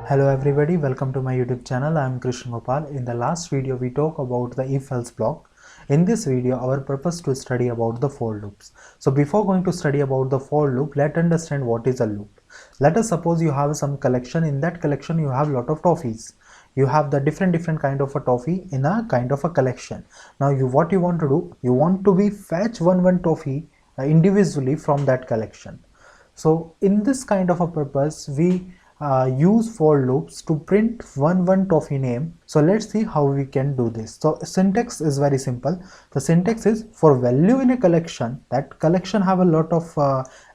Hello everybody, welcome to my YouTube channel. I am Krishna Gopal. In the last video we talked about the if-else block. In this video our purpose to study about the for loops. So before going to study about the for loop, let's understand what is a loop. Let us suppose you have some collection. In that collection you have lot of toffees. You have the different kind of a toffee in a kind of a collection. Now what you want to do, you want to be fetch one toffee individually from that collection. So in this kind of a purpose we use for loops to print one toffee name. So let's see how we can do this. So syntax is very simple. The syntax is for value in a collection. That collection have a lot of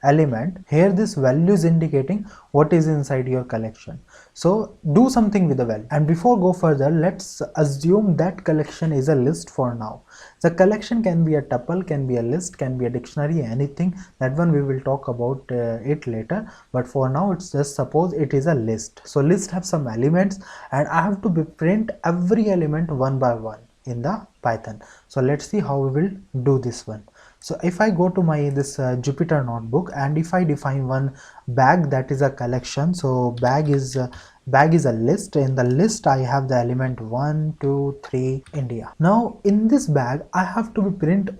element. Here this value is indicating what is inside your collection. So do something with the value. And before go further, let's assume that collection is a list for now. The collection can be a tuple, can be a list, can be a dictionary, anything. That one we will talk about it later. But for now, it's just suppose it is a list. So list have some elements, and I have to print every element one by one in the Python. So let's see how we will do this one. So if I go to my this Jupyter notebook, and if I define one bag, that is a collection. So bag is a list. In the list I have the element 1 2 3 India. Now in this bag I have to print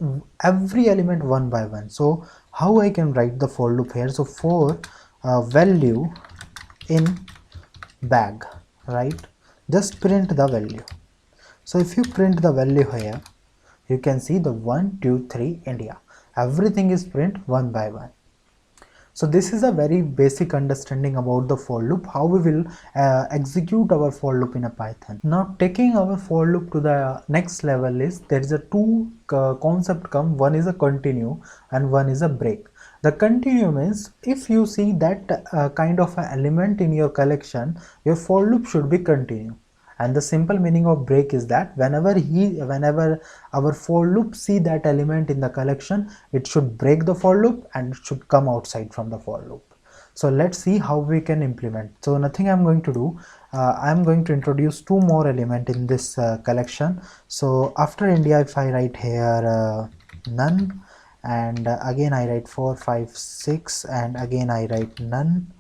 every element one by one. So how I can write the for loop here? So for value in bag, right? Just print the value. So if you print the value here, you can see the 1 2 3 India. Everything is print one by one. So this is a very basic understanding about the for loop, how we will execute our for loop in a Python. Now taking our for loop to the next level is there is a two concept come. One is a continue and one is a break. The continue means if you see that kind of an element in your collection, your for loop should be continue. And the simple meaning of break is that whenever our for loop see that element in the collection, it should break the for loop and it should come outside from the for loop. So let's see how we can implement. So nothing I'm going to do. I'm going to introduce two more elements in this collection. So after India, if I write here none, and again I write 4 5 6, and again I write none,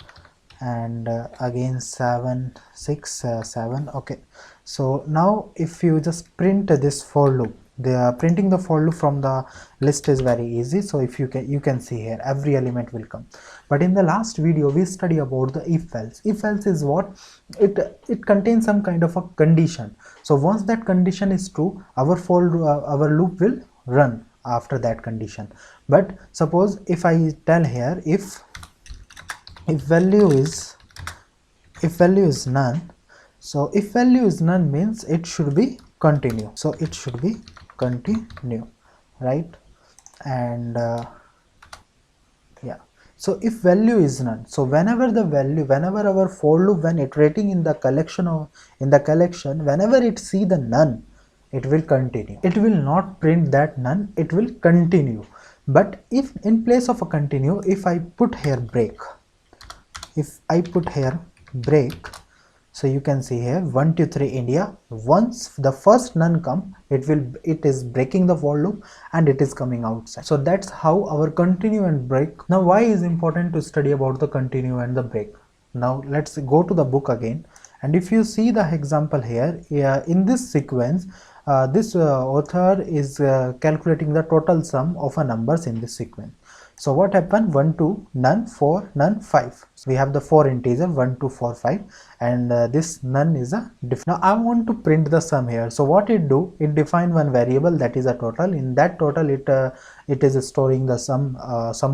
and again 7 6 7. Okay, so now if you just print this for loop, the printing the for loop from the list is very easy. So if you can see here every element will come. But in the last video we study about the if else. If else is what? It contains some kind of a condition. So once that condition is true, our our loop will run after that condition. But suppose if I tell here if value is none, so if value is none means it should be continue. So it should be continue, right? And yeah, so if value is none, so whenever our for loop when iterating in the collection whenever it see the none, it will continue. It will not print that none, it will continue. But if in place of a continue, if I put here break, so you can see here 1 2 3 India. Once the first none come, it is breaking the for loop and it is coming outside. So that's how our continue and break. Now why is important to study about the continue and the break? Now let's go to the book again, and if you see the example here, in this sequence this author is calculating the total sum of a numbers in this sequence. So what happened? 1 2 none, 4 none, 5. So we have the 4 integer 1 2 4 5, and this none is a different. Now I want to print the sum here. So what it do? It define one variable, that is a total. In that total it is storing the sum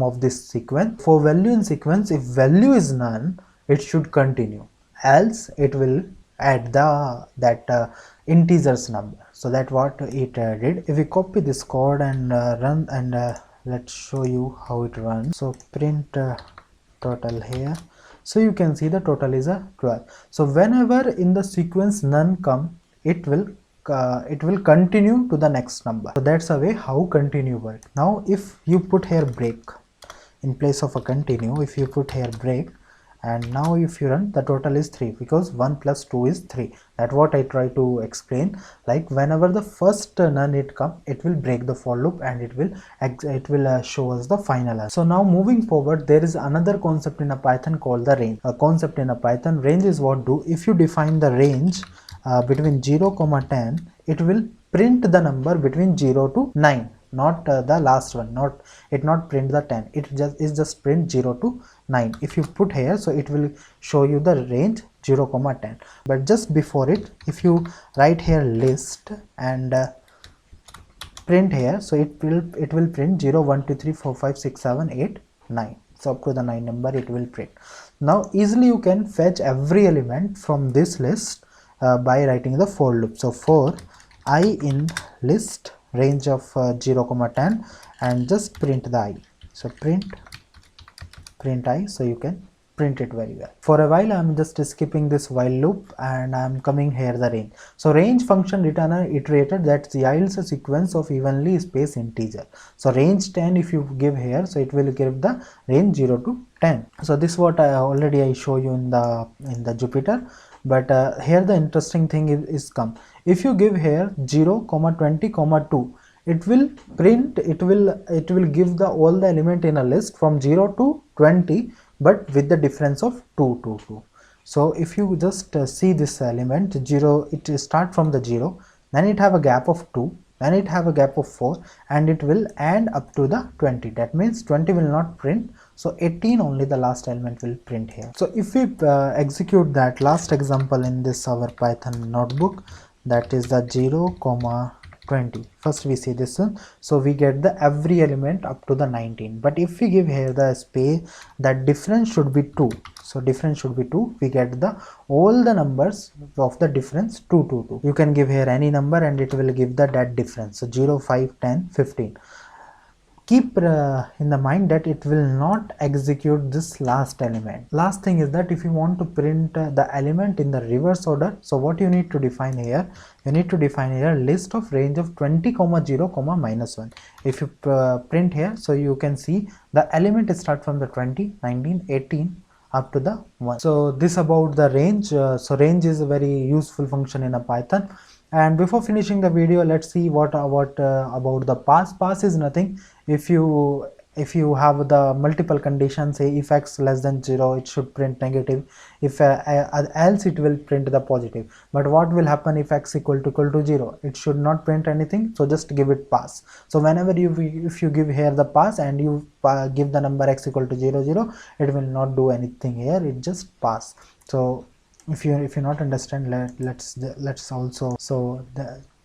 of this sequence. For value in sequence, if value is none, it should continue, else it will add that integers number. So that what it did. If we copy this code and run, and let's show you how it runs. So print total here. So you can see the total is a 12. So whenever in the sequence none come, it will continue to the next number. So that's a way how continue work. Now if you put here break in place of a continue, if you put here break, and now if you run, the total is 3 because 1 plus 2 is 3. That's what I try to explain. Like whenever the first none it come, it will break the for loop and it will show us the final answer. So now moving forward, there is another concept in a Python called the range. A concept in a Python, range is what do, if you define the range between 0 comma 10, it will print the number between 0 to 9, not the last one, not print the 10, it just print 0 to 9. If you put here, so it will show you the range 0 comma 10. But just before it, if you write here list and print here, so it will print 0 1 2 3 4 5 6 7 8 9. So up to the 9 number it will print. Now easily you can fetch every element from this list by writing the for loop. So for I in list range of 0 comma 10 and just print the I. So print I, so you can print it very well. For a while I am just skipping this while loop and I am coming here the range. So range function returner iterated that yields a sequence of evenly spaced integer. So range 10 if you give here, so it will give the range 0 to 10. So this is what I show you in the Jupyter. But here the interesting thing is come. If you give here 0 comma 20 comma 2, it will print, it will give the all the element in a list from 0 to 20, but with the difference of 2 to 2. So if you just see this element 0, it start from the 0, then it have a gap of 2, then it have a gap of 4, and it will end up to the 20. That means 20 will not print, so 18 only the last element will print here. So if we execute that last example in this our Python notebook, that is the 0 comma 20. First we see this one, so we get the every element up to the 19. But if we give here the space, that difference should be 2. So difference should be 2. We get the all the numbers of the difference 2 to 2. You can give here any number and it will give that difference. So 0, 5, 10, 15. Keep in the mind that it will not execute this last element. Last thing is that if you want to print the element in the reverse order, so what you need to define here, you need to define here list of range of 20 comma 0 comma minus 1. If you print here, so you can see the element start from the 20, 19, 18 up to the 1. So this about the range. So range is a very useful function in a Python. And before finishing the video, let's see what about the pass. Pass is nothing. If you have the multiple conditions, say if x less than 0, it should print negative, if else it will print the positive. But what will happen if x equal to 0? It should not print anything, so just give it pass. So whenever if you give here the pass and you give the number x equal to 0 0, it will not do anything here, it just pass. So if you not understand, let's also, so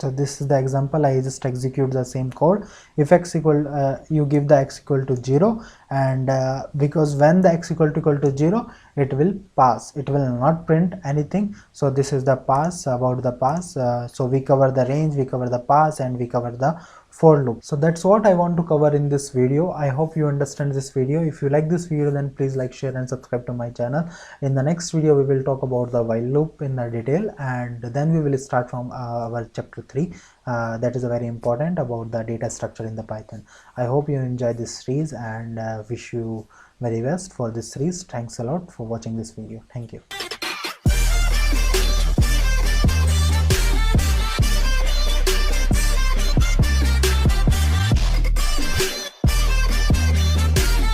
this is the example. I just execute the same code. If x equal you give the x equal to 0, and because when the x equal to 0, it will pass, it will not print anything. So this is the pass, about the pass. So we cover the range, we cover the pass, and we cover the for loop. So that's what I want to cover in this video. I hope you understand this video. If you like this video, then please like, share and subscribe to my channel. In the next video we will talk about the while loop in the detail, and then we will start from our chapter 3. That is very important about the data structure in the Python. I hope you enjoy this series and wish you very best for this series. Thanks a lot for watching this video. Thank you.